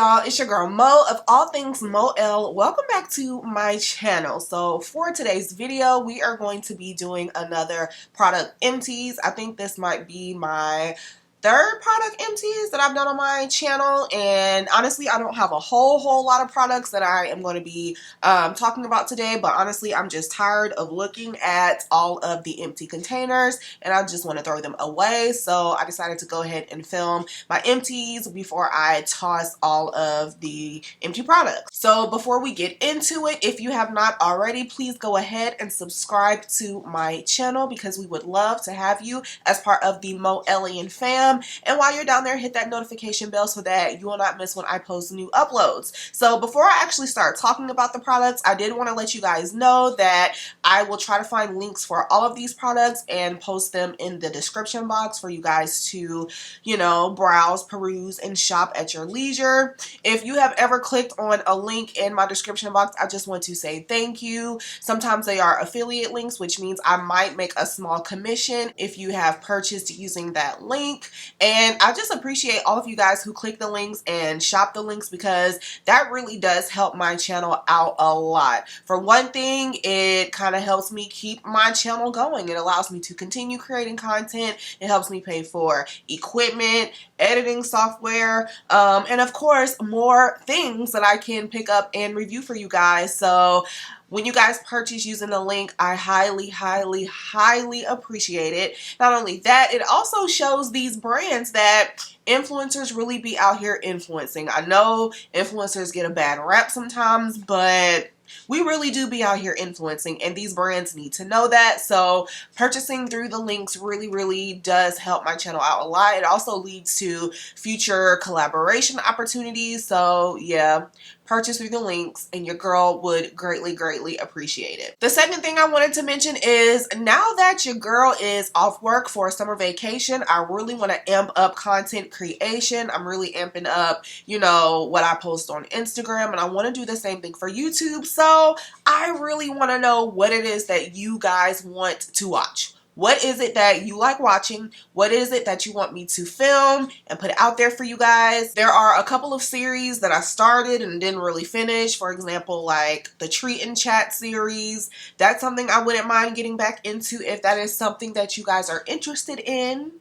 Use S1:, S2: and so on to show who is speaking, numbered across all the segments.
S1: y'all, it's your girl Mo of all things MoElle. Welcome back to my channel. So for today's video, we are going to be doing another product empties. I think this might be my third product empties that I've done on my channel, and honestly I don't have a whole lot of products that I am going to be talking about today, but honestly I'm just tired of looking at all of the empty containers and I just want to throw them away. So I decided to go ahead and film my empties before I toss all of the empty products. So before we get into it, if you have not already, please go ahead and subscribe to my channel because we would love to have you as part of the MoElle-ian fam. And while you're down there, hit that notification bell so that you will not miss when I post new uploads. So before I actually start talking about the products, I did want to let you guys know that I will try to find links for all of these products and post them in the description box for you guys to, you know, browse, peruse, and shop at your leisure. If you have ever clicked on a link in my description box, I just want to say thank you. Sometimes they are affiliate links, which means I might make a small commission if you have purchased using that link. And I just appreciate all of you guys who click the links and shop the links because that really does help my channel out a lot. For one thing, it kind of helps me keep my channel going. It allows me to continue creating content. It helps me pay for equipment, editing software, and of course more things that I can pick up and review for you guys. So when you guys purchase using the link, I highly appreciate it. Not only that, it also shows these brands that influencers really be out here influencing. I know influencers get a bad rap sometimes, but we really do be out here influencing, and these brands need to know that. So purchasing through the links really does help my channel out a lot. It also leads to future collaboration opportunities. So yeah, purchase through the links and your girl would greatly appreciate it. The second thing I wanted to mention is now that your girl is off work for a summer vacation, I really want to amp up content creation. I'm really amping up, you know, what I post on Instagram, and I want to do the same thing for YouTube. So I really want to know what it is that you guys want to watch. What is it that you like watching? What is it that you want me to film and put out there for you guys? There are a couple of series that I started and didn't really finish. For example, like the Treat and Chat series. That's something I wouldn't mind getting back into if that is something that you guys are interested in.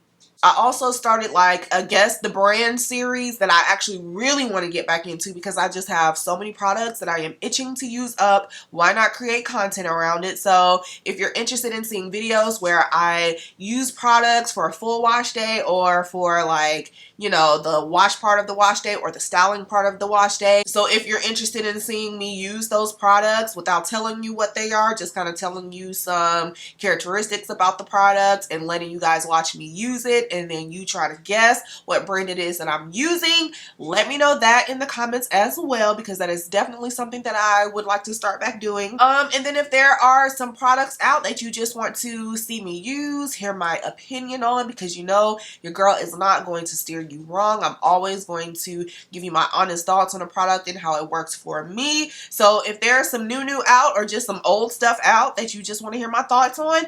S1: I also started like a Guess the Brand series that I actually really want to get back into because I just have so many products that I am itching to use up. Why not create content around it? So if you're interested in seeing videos where I use products for a full wash day or for like, you know, the wash part of the wash day or the styling part of the wash day. So if you're interested in seeing me use those products without telling you what they are, just kind of telling you some characteristics about the products and letting you guys watch me use it, and then you try to guess what brand it is that I'm using, let me know that in the comments as well, because that is definitely something that I would like to start back doing. And then if there are some products out that you just want to see me use, hear my opinion on, because you know your girl is not going to steer you wrong. I'm always going to give you my honest thoughts on a product and how it works for me. So if there's some new out or just some old stuff out that you just want to hear my thoughts on,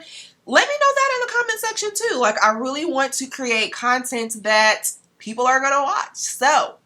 S1: let me know that in the comment section too. Like, I really want to create content that people are going to watch. So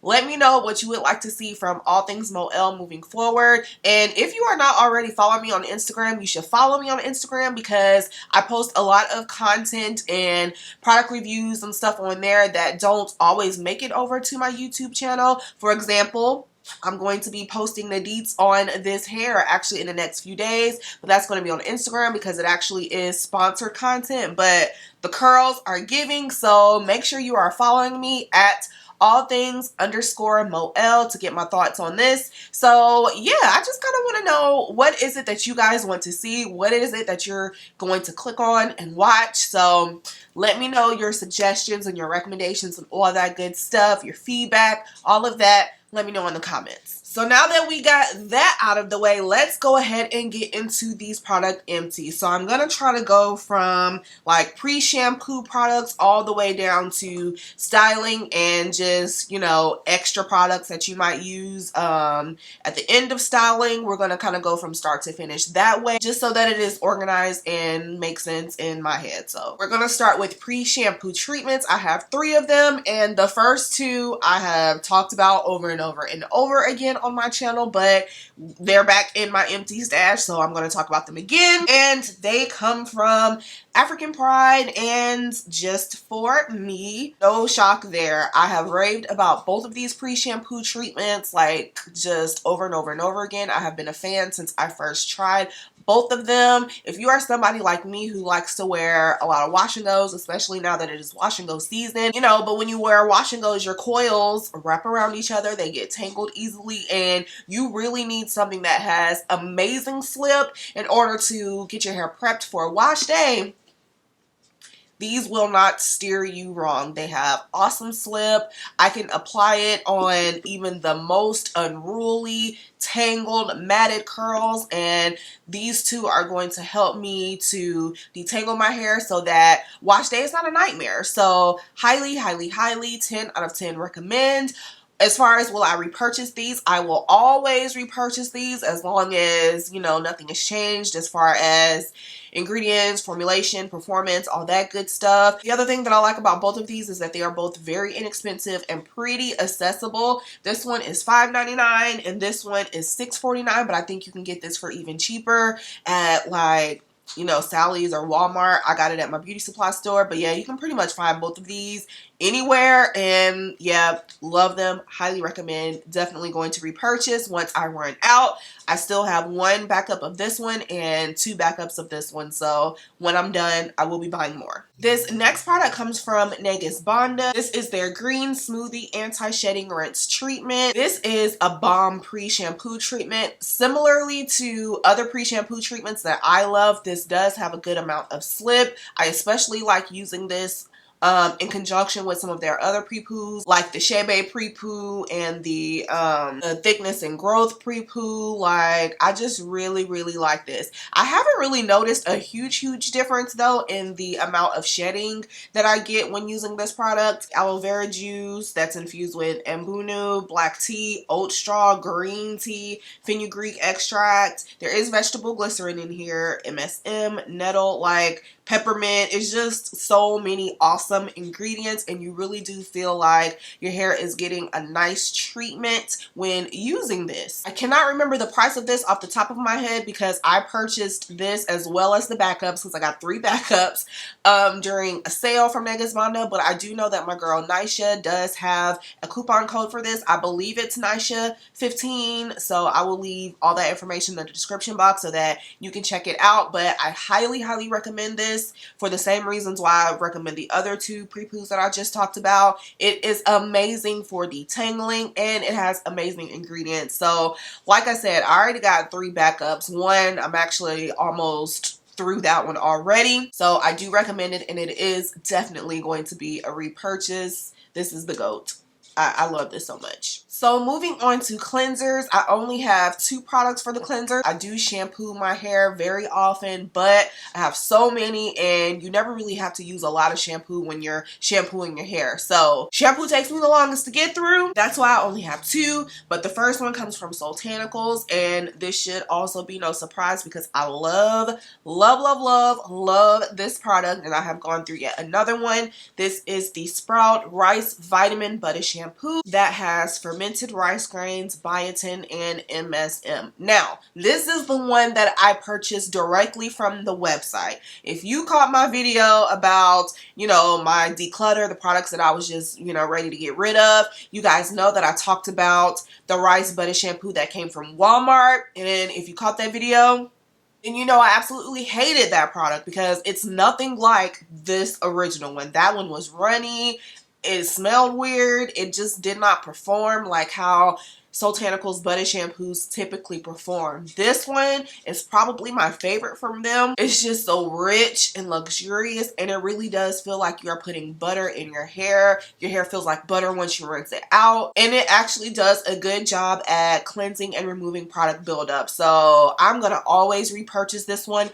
S1: let me know what you would like to see from All Things MoElle moving forward. And if you are not already following me on Instagram, you should follow me on Instagram because I post a lot of content and product reviews and stuff on there that don't always make it over to my YouTube channel. For example, I'm going to be posting the deets on this hair actually in the next few days, but that's going to be on Instagram because it actually is sponsored content, but the curls are giving. So make sure you are following me at allthings_MoElle to get my thoughts on this. So yeah, I just kind of want to know, what is it that you guys want to see? What is it that you're going to click on and watch? So let me know your suggestions and your recommendations and all that good stuff, your feedback, all of that. Let me know in the comments. So now that we got that out of the way, let's go ahead and get into these product empties. So I'm going to try to go from like pre-shampoo products all the way down to styling and just, you know, extra products that you might use at the end of styling. We're going to kind of go from start to finish that way, just so that it is organized and makes sense in my head. So we're going to start with pre-shampoo treatments. I have 3 of them, and the first 2 I have talked about over and over and over again on my channel, but they're back in my empty stash, so I'm going to talk about them again. And they come from African Pride and just for me. No shock there. I have raved about both of these pre-shampoo treatments like just over and over and over again. I have been a fan since I first tried both of them. If you are somebody like me who likes to wear a lot of wash and goes, especially now that it is wash and go season, you know, but when you wear wash and goes, your coils wrap around each other, they get tangled easily, and you really need something that has amazing slip in order to get your hair prepped for a wash day. These will not steer you wrong. They have awesome slip. I can apply it on even the most unruly, tangled, matted curls, and these 2 are going to help me to detangle my hair so that wash day is not a nightmare. So highly, highly, highly 10 out of 10 recommend. As far as will I repurchase these, I will always repurchase these as long as, you know, nothing has changed as far as ingredients, formulation, performance, all that good stuff. The other thing that I like about both of these is that they are both very inexpensive and pretty accessible. This one is $5.99 and this one is $6.49, but I think you can get this for even cheaper at like, you know, Sally's or Walmart. I got it at my beauty supply store, but yeah, you can pretty much find both of these anywhere, and yeah, love them, highly recommend. Definitely going to repurchase once I run out. I still have 1 backup of this one and 2 backups of this one, so when I'm done I will be buying more. This next product comes from Nagasbanda. This is their green smoothie anti-shedding rinse treatment. This is a bomb pre-shampoo treatment. Similarly to other pre-shampoo treatments that I love, this does have a good amount of slip. I especially like using this in conjunction with some of their other pre-poos like the Shebe pre-poo and the thickness and growth pre-poo. Like, I just really like this. I haven't really noticed a huge difference though in the amount of shedding that I get when using this product. Aloe vera juice that's infused with mbunu, black tea, oat straw, green tea, fenugreek extract. There is vegetable glycerin in here, MSM, nettle, like peppermint. It's just so many awesome ingredients, and you really do feel like your hair is getting a nice treatment when using this. I cannot remember the price of this off the top of my head because I purchased this as well as the backups because I got 3 backups during a sale from Nagasbanda, but I do know that my girl Nisha does have a coupon code for this. I believe it's Nisha15, so I will leave all that information in the description box so that you can check it out. But I highly recommend this for the same reasons why I recommend the other 2 pre-poos that I just talked about. It is amazing for detangling and it has amazing ingredients. So like I said, I already got 3 backups. 1, I'm actually almost through that one already. So I do recommend it, and it is definitely going to be a repurchase. This is the GOAT. I love this so much. So moving on to cleansers, I only have 2 products for the cleanser. I do shampoo my hair very often, but I have so many, and you never really have to use a lot of shampoo when you're shampooing your hair. So shampoo takes me the longest to get through. That's why I only have 2, but the first one comes from Soultanicals, and this should also be no surprise because I love this product, and I have gone through yet another one. This is the Sprout Rice Vitamin Butter Shampoo that has fermented rice grains, biotin, and MSM. Now, this is the one that I purchased directly from the website. If you caught my video about, you know, my declutter, the products that I was just, you know, ready to get rid of, you guys know that I talked about the rice butter shampoo that came from Walmart. And if you caught that video, and you know I absolutely hated that product because it's nothing like this original one. That one was runny. It smelled weird. It just did not perform like how Soultanicals body shampoos typically perform. This one is probably my favorite from them. It's just so rich and luxurious, and it really does feel like you're putting butter in your hair. Your hair feels like butter once you rinse it out, and it actually does a good job at cleansing and removing product buildup. So I'm gonna always repurchase this one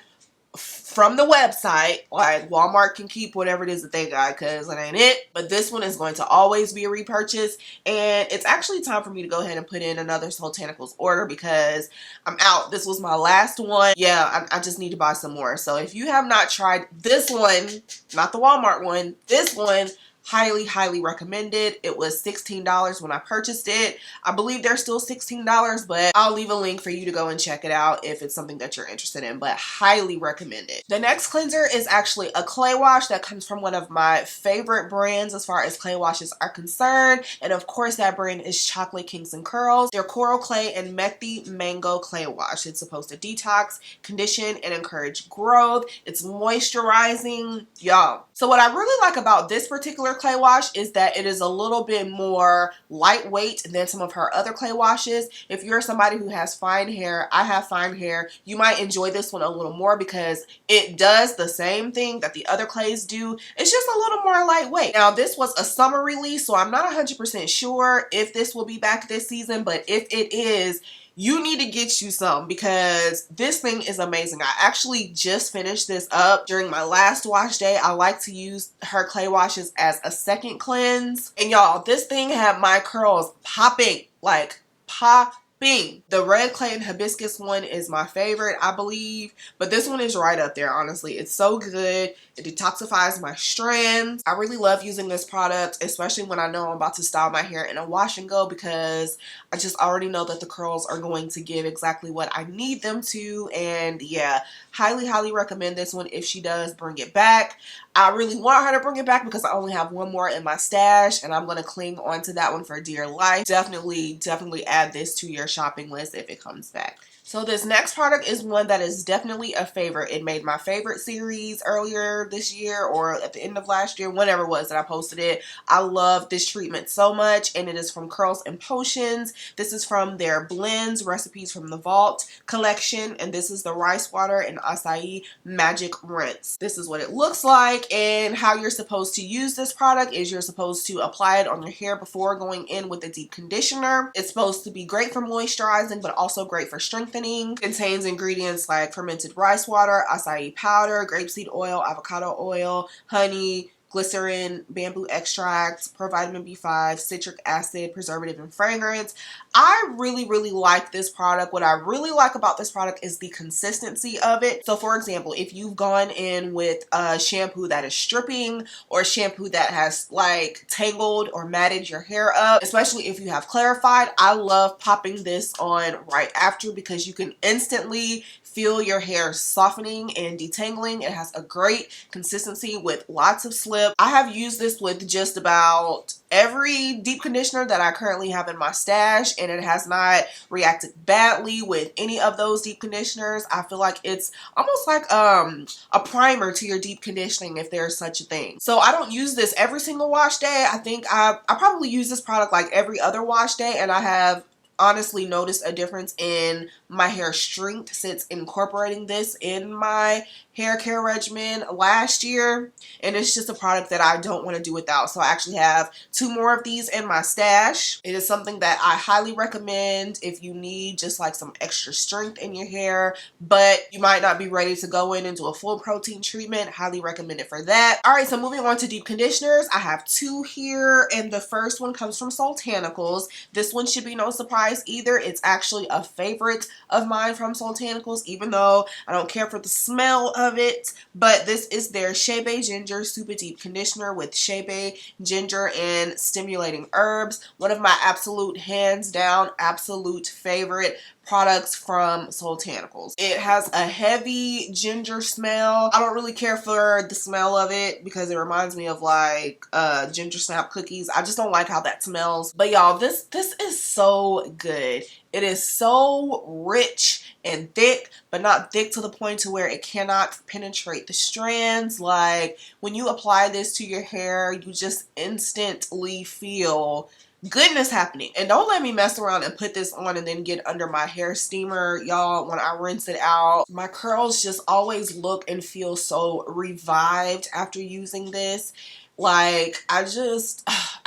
S1: from the website. Like, Walmart can keep whatever it is that they got because it ain't it, but this one is going to always be a repurchase. And it's actually time for me to go ahead and put in another Soultanicals order because I'm out. This was my last one. Yeah, I just need to buy some more. So if you have not tried this one, not the Walmart one, this one, highly recommended. It was $16 when I purchased it. I believe they're still $16, but I'll leave a link for you to go and check it out if it's something that you're interested in, but highly recommend it. The next cleanser is actually a clay wash that comes from one of my favorite brands as far as clay washes are concerned, and of course that brand is Chocolate Kings and Curls. Their Coral Clay and MICHE Mango Clay Wash. It's supposed to detox, condition, and encourage growth. It's moisturizing, y'all. So what I really like about this particular clay wash is that it is a little bit more lightweight than some of her other clay washes. If you're somebody who has fine hair, I have fine hair, you might enjoy this one a little more because it does the same thing that the other clays do. It's just a little more lightweight. Now, this was a summer release, so I'm not 100% sure if this will be back this season, but if it is, you need to get you some because this thing is amazing. I actually just finished this up during my last wash day. I like to use her clay washes as a second cleanse. And y'all, this thing had my curls popping, like popping. The red clay and hibiscus one is my favorite, I believe, but this one is right up there, honestly. It's so good. It detoxifies my strands. I really love using this product, especially when I know I'm about to style my hair in a wash and go, because I just already know that the curls are going to give exactly what I need them to. And yeah, highly recommend this one if she does bring it back. I really want her to bring it back because I only have one more in my stash and I'm going to cling on to that one for dear life. Definitely add this to your shopping list if it comes back. So this next product is one that is definitely a favorite. It made my favorite series earlier this year or at the end of last year, whenever it was that I posted it. I love this treatment so much, and it is from Curls and Potions. This is from their Blends Recipes from the Vault collection, and this is the Rice Water and Acai Magic Rinse. This is what it looks like, and how you're supposed to use this product is you're supposed to apply it on your hair before going in with a deep conditioner. It's supposed to be great for moisturizing, but also great for strengthening. Contains ingredients like fermented rice water, acai powder, grapeseed oil, avocado oil, honey, glycerin, bamboo extract, provitamin B5, citric acid, preservative, and fragrance. I really like this product. What I really like about this product is the consistency of it. So for example, if you've gone in with a shampoo that is stripping or shampoo that has like tangled or matted your hair up, especially if you have clarified, I love popping this on right after because you can instantly feel your hair softening and detangling. It has a great consistency with lots of slip. I have used this with just about every deep conditioner that I currently have in my stash, and it has not reacted badly with any of those deep conditioners. I feel like it's almost like a primer to your deep conditioning, if there's such a thing. So I don't use this every single wash day. I think I probably use this product like every other wash day, and I have honestly noticed a difference in my hair strength since incorporating this in my hair care regimen last year, and it's just a product that I don't want to do without. So I actually have 2 more of these in my stash. It is something that I highly recommend if you need just like some extra strength in your hair, but you might not be ready to go in and do a full protein treatment. Highly recommend it for that. Alright, so moving on to deep conditioners. I have 2 here, and the first one comes from Soultanicals. This one should be no surprise either. It's actually a favorite of mine from Soultanicals, even though I don't care for the smell of it. But this is their Shea Bay Ginger Super Deep Conditioner with Shea Bay, ginger, and stimulating herbs. One of my absolute, hands down, absolute favorite products from Soultanicals. It has a heavy ginger smell. I don't really care for the smell of it because it reminds me of like ginger snap cookies. I just don't like how that smells. But y'all, this is so good. It is so rich and thick, but not thick to the point to where it cannot penetrate the strands. Like when you apply this to your hair, you just instantly feel goodness happening. And don't let me mess around and put this on and then get under my hair steamer, y'all. When I rinse it out, my curls just always look and feel so revived after using this. Like, I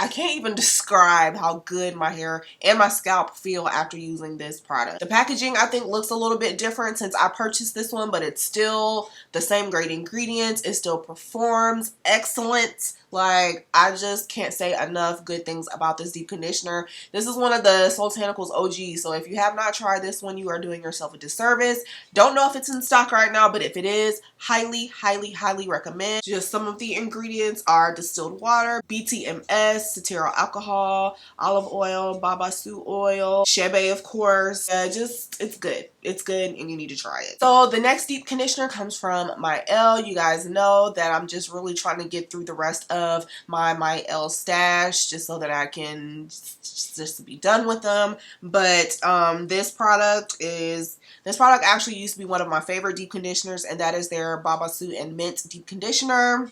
S1: can't even describe how good my hair and my scalp feel after using this product. The packaging, I think, looks a little bit different since I purchased this one, but it's still the same great ingredients. It still performs excellent. Like, I just can't say enough good things about this deep conditioner. This is one of the Soultanicals OGs, so if you have not tried this one, you are doing yourself a disservice. Don't know if it's in stock right now, but if it is, highly, highly, highly recommend. Just some of the ingredients are distilled water, BTMS, cetyl alcohol, olive oil, babasu oil, shebe, of course. It's good. It's good and you need to try it. So the next deep conditioner comes from MoElle. You guys know that I'm just really trying to get through the rest of my MoElle stash just so that I can just be done with them. But this product actually used to be one of my favorite deep conditioners, and that is their Babasu and Mint deep conditioner.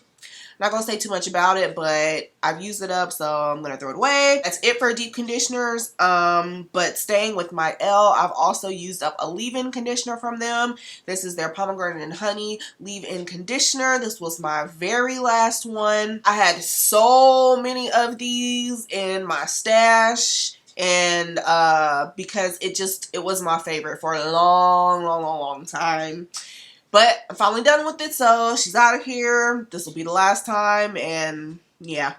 S1: Not gonna say too much about it, but I've used it up, so I'm gonna throw it away. That's it for deep conditioners. But staying with MoElle, I've also used up a leave-in conditioner from them. This is their pomegranate and honey leave-in conditioner. This was my very last one. I had so many of these in my stash, and because it was my favorite for a long time. But I'm finally done with it, so she's out of here. This will be the last time, and yeah.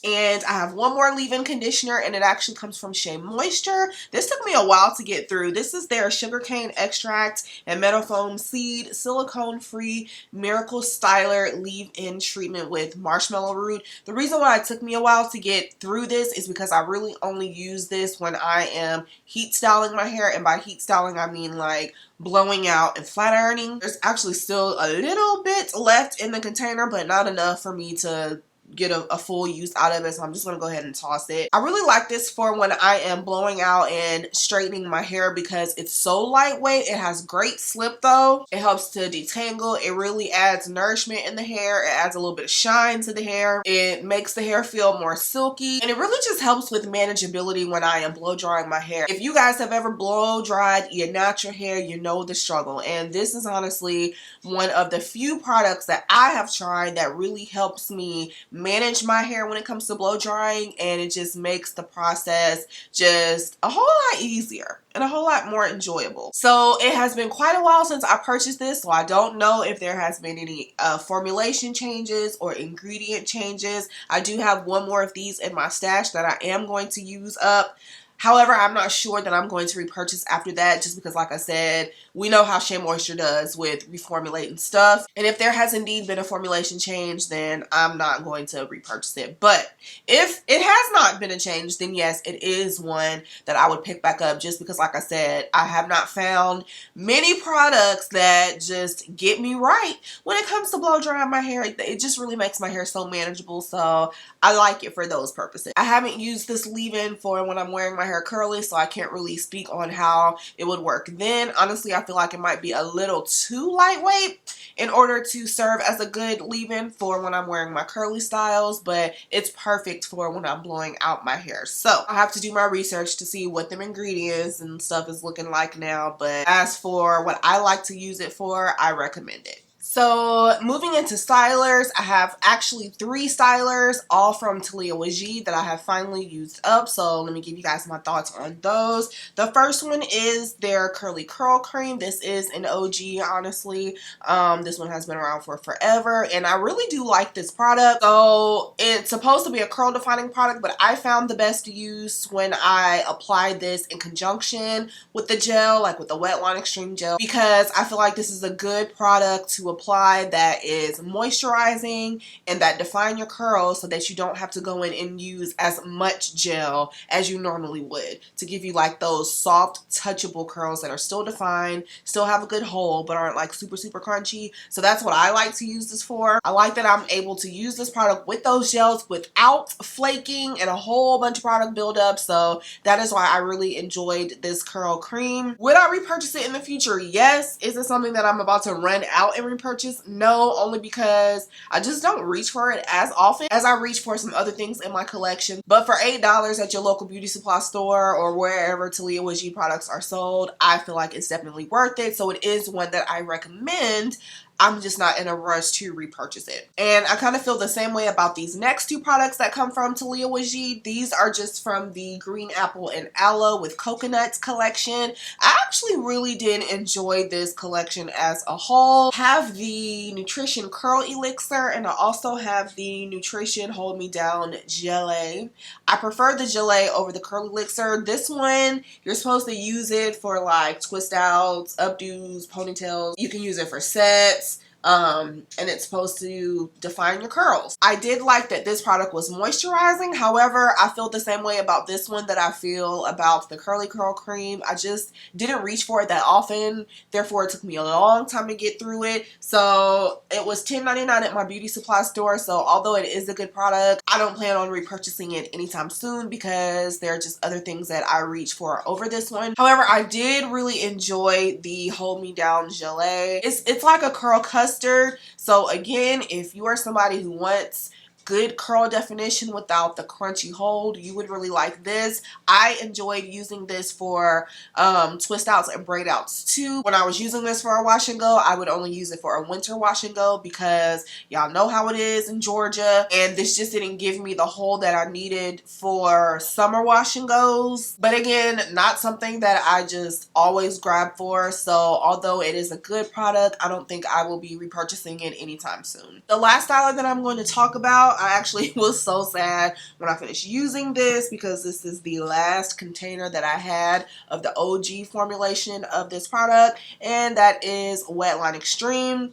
S1: And I have one more leave-in conditioner, and it actually comes from Shea Moisture. This took me a while to get through. This is their sugarcane extract and metal foam seed silicone-free miracle styler leave-in treatment with marshmallow root. The reason why it took me a while to get through this is because I really only use this when I am heat styling my hair, and by heat styling I mean like blowing out and flat ironing. There's actually still a little bit left in the container, but not enough for me to get a full use out of it, so I'm just gonna go ahead and toss it. I really like this for when I am blowing out and straightening my hair because it's so lightweight. It has great slip though. It helps to detangle. It really adds nourishment in the hair. It adds a little bit of shine to the hair. It makes the hair feel more silky, and it really just helps with manageability when I am blow drying my hair. If you guys have ever blow dried your natural hair, you know the struggle, and this is honestly one of the few products that I have tried that really helps me manage my hair when it comes to blow drying, and it just makes the process just a whole lot easier and a whole lot more enjoyable. So it has been quite a while since I purchased this, so I don't know if there has been any formulation changes or ingredient changes. I do have one more of these in my stash that I am going to use up. However, I'm not sure that I'm going to repurchase after that, just because, like I said, we know how Shea Moisture does with reformulating stuff. And if there has indeed been a formulation change, then I'm not going to repurchase it. But if it has not been a change, then yes, it is one that I would pick back up, just because, like I said, I have not found many products that just get me right when it comes to blow drying my hair. It just really makes my hair so manageable, so I like it for those purposes. I haven't used this leave-in for when I'm wearing my hair curly, so I can't really speak on how it would work then. Honestly, I feel like it might be a little too lightweight in order to serve as a good leave-in for when I'm wearing my curly styles, but it's perfect for when I'm blowing out my hair. So I have to do my research to see what them ingredients and stuff is looking like now, but as for what I like to use it for, I recommend it. So moving into stylers, I have actually 3 stylers, all from Talia Wajid, that I have finally used up. So let me give you guys my thoughts on those. The first one is their Curly Curl Cream. This is an OG, honestly. This one has been around for forever, and I really do like this product. So it's supposed to be a curl defining product, but I found the best use when I applied this in conjunction with the gel, like with the Wet Line Extreme Gel, because I feel like this is a good product to apply that is moisturizing and that define your curls, so that you don't have to go in and use as much gel as you normally would, to give you like those soft touchable curls that are still defined, still have a good hold, but aren't like super crunchy. So that's what I like to use this for. I like that I'm able to use this product with those gels without flaking and a whole bunch of product buildup, so that is why I really enjoyed this curl cream. Would I repurchase it in the future? Yes. Is it something that I'm about to run out and repurchase? repurchase? No, only because I just don't reach for it as often as I reach for some other things in my collection. But for $8 at your local beauty supply store or wherever Talia Wajid products are sold, I feel like it's definitely worth it. So it is one that I recommend. I'm just not in a rush to repurchase it. And I kind of feel the same way about these next two products that come from Talia Wajid. These are just from the Green Apple and Aloe with Coconuts collection. I actually really did enjoy this collection as a whole. I have the Nutrition Curl Elixir and I also have the Nutrition Hold Me Down Gelée. I prefer the Gelée over the Curl Elixir. This one, you're supposed to use it for like twist outs, updos, ponytails. You can use it for sets. And it's supposed to define your curls. I did like that this product was moisturizing. However, I feel the same way about this one that I feel about the Curly Curl Cream. I just didn't reach for it that often. Therefore, it took me a long time to get through it. So it was $10.99 at my beauty supply store. So although it is a good product, I don't plan on repurchasing it anytime soon because there are just other things that I reach for over this one. However, I did really enjoy the Hold Me Down Gelée. It's like a curl custard. So again, if you are somebody who wants good curl definition without the crunchy hold, you would really like this. I enjoyed using this for twist outs and braid outs too. When I was using this for a wash and go, I would only use it for a winter wash and go because y'all know how it is in Georgia, and this just didn't give me the hold that I needed for summer wash and goes. But again, not something that I just always grab for. So although it is a good product, I don't think I will be repurchasing it anytime soon. The last styler that I'm going to talk about, I actually was so sad when I finished using this because this is the last container that I had of the OG formulation of this product, and that is Wetline Extreme.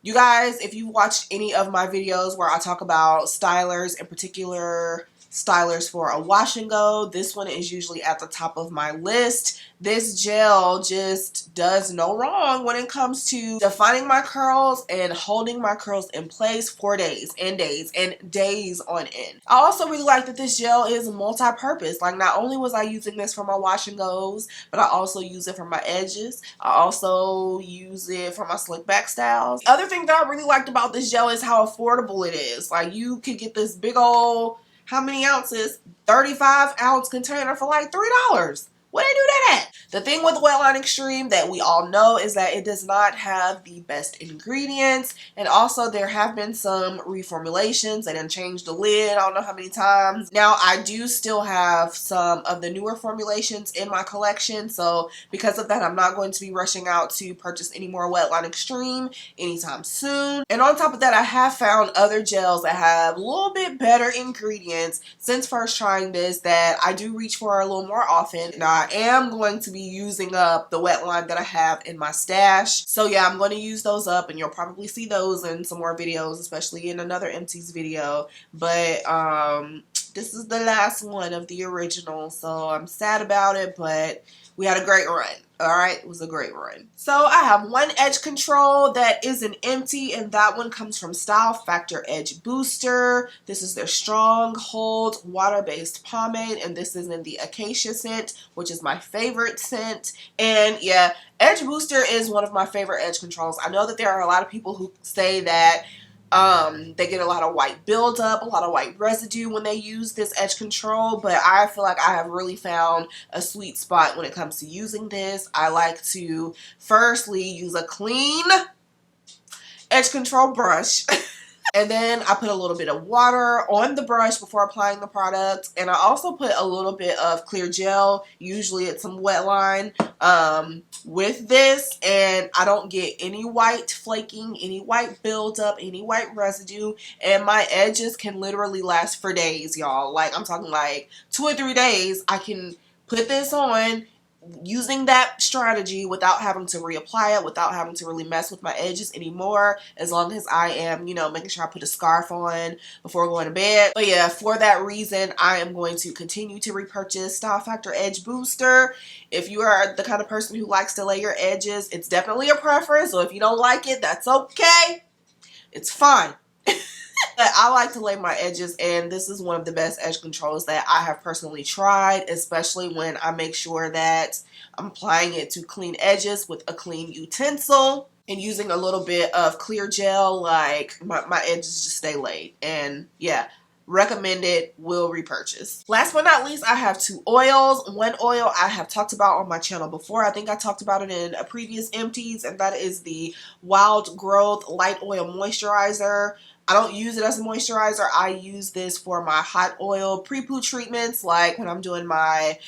S1: You guys, if you've watched any of my videos where I talk about stylers, in particular stylers for a wash and go, this one is usually at the top of my list. This gel just does no wrong when it comes to defining my curls and holding my curls in place for days and days and days on end. I also really like that this gel is multi-purpose. Like, not only was I using this for my wash and goes, but I also use it for my edges. I also use it for my slick back styles. The other thing that I really liked about this gel is how affordable it is. Like, you could get this big old, how many ounces? 35-ounce container for like $3. Where they do that at? The thing with Wetline Extreme that we all know is that it does not have the best ingredients, and also there have been some reformulations. They done changed the lid I don't know how many times. Now I do still have some of the newer formulations in my collection, so because of that I'm not going to be rushing out to purchase any more Wetline Extreme anytime soon. And on top of that, I have found other gels that have a little bit better ingredients since first trying this that I do reach for a little more often. Now I am going to be using up the Wetline that I have in my stash. So yeah, I'm going to use those up, and you'll probably see those in some more videos, especially in another Empties video. But this is the last one of the original, so I'm sad about it, but we had a great run. Alright, it was a great run. So I have one edge control that is an empty, and that one comes from Style Factor Edge Booster. This is their Strong Hold water-based pomade, and this is in the Acacia scent, which is my favorite scent. And yeah, Edge Booster is one of my favorite edge controls. I know that there are a lot of people who say that they get a lot of white buildup, a lot of white residue when they use this edge control, but I feel like I have really found a sweet spot when it comes to using this. I like to firstly use a clean edge control brush and then I put a little bit of water on the brush before applying the product, and I also put a little bit of clear gel, usually it's some Wetline, with this, and I don't get any white flaking, any white buildup, any white residue, and my edges can literally last for days, y'all. Like, I'm talking like 2 or 3 days. I can put this on using that strategy without having to reapply it, without having to really mess with my edges anymore, as long as I am, you know, making sure I put a scarf on before going to bed. But yeah, for that reason, I am going to continue to repurchase Style Factor Edge Booster. If you are the kind of person who likes to lay your edges, it's definitely a preference, so if you don't like it, that's okay. It's fine. But I like to lay my edges, and this is one of the best edge controls that I have personally tried, especially when I make sure that I'm applying it to clean edges with a clean utensil. and using a little bit of clear gel, like my edges just stay laid. And yeah, recommended, will repurchase. Last but not least, I have 2 oils. One oil I have talked about on my channel before. I think I talked about it in a previous Empties, and that is the Wild Growth Light Oil Moisturizer. I don't use it as a moisturizer. I use this for my hot oil pre-poo treatments, like when I'm doing my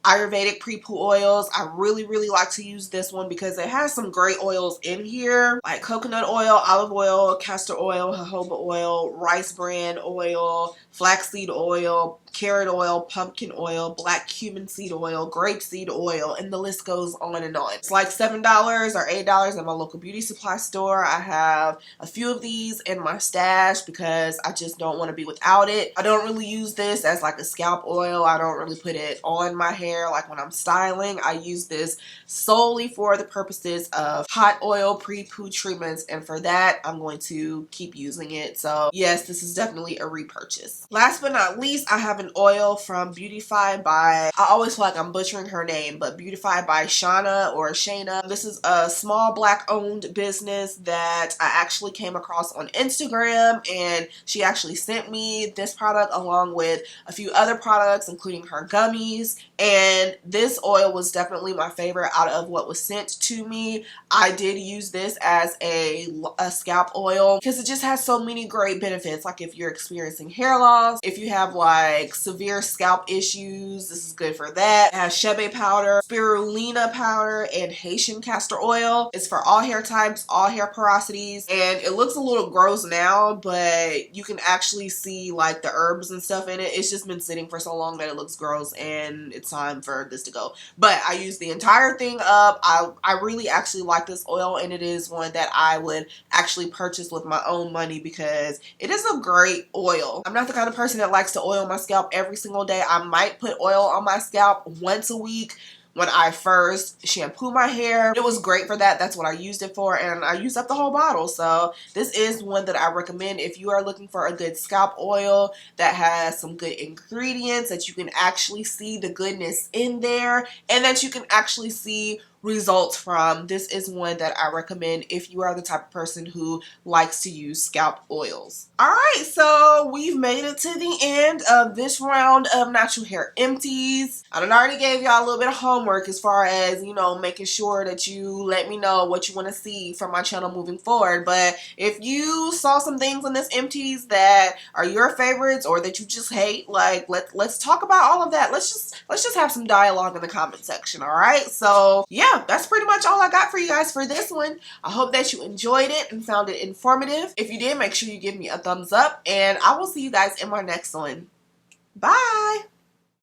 S1: Ayurvedic pre-poo oils. I really like to use this one because it has some great oils in here, like coconut oil, olive oil, castor oil, jojoba oil, rice bran oil, flaxseed oil, carrot oil, pumpkin oil, black cumin seed oil, grapeseed oil, and the list goes on and on. It's like $7 or $8 at my local beauty supply store. I have a few of these in my stash because I just don't want to be without it. I don't really use this as like a scalp oil. I don't really put it on my hair like when I'm styling. I use this solely for the purposes of hot oil pre-poo treatments, and for that I'm going to keep using it. So yes, this is definitely a repurchase. Last but not least, I have an oil from Beautify by, I always feel like I'm butchering her name, but Beautify by Shana or Shayna. This is a small black owned business that I actually came across on Instagram, and she actually sent me this product along with a few other products, including her gummies. And this oil was definitely my favorite out of what was sent to me. I did use this as a scalp oil because it just has so many great benefits. Like if you're experiencing hair loss, if you have like severe scalp issues, this is good for that. It has shebe powder, spirulina powder, and Haitian castor oil. It's for all hair types, all hair porosities, and it looks a little gross now, but you can actually see like the herbs and stuff in it. It's just been sitting for so long that it looks gross, and it's time for this to go. But I used the entire thing up. I really actually like this oil, and it is one that I would actually purchase with my own money because it is a great oil. I'm not the kind of person that likes to oil my scalp every single day. I might put oil on my scalp once a week. When I first shampoo my hair, it was great for that. That's what I used it for, and I used up the whole bottle. So this is one that I recommend if you are looking for a good scalp oil that has some good ingredients, that you can actually see the goodness in there, and that you can actually see results from. This is one that I recommend if you are the type of person who likes to use scalp oils. Alright, so we've made it to the end of this round of natural hair empties. I done already gave y'all a little bit of homework as far as, you know, making sure that you let me know what you want to see from my channel moving forward. But if you saw some things in this empties that are your favorites or that you just hate, like let's talk about all of that. Let's just have some dialogue in the comment section. Alright, so yeah, that's pretty much all I got for you guys for this one. I hope that you enjoyed it and found it informative. If you did, make sure you give me a thumbs up, and I will see you guys in my next one. Bye!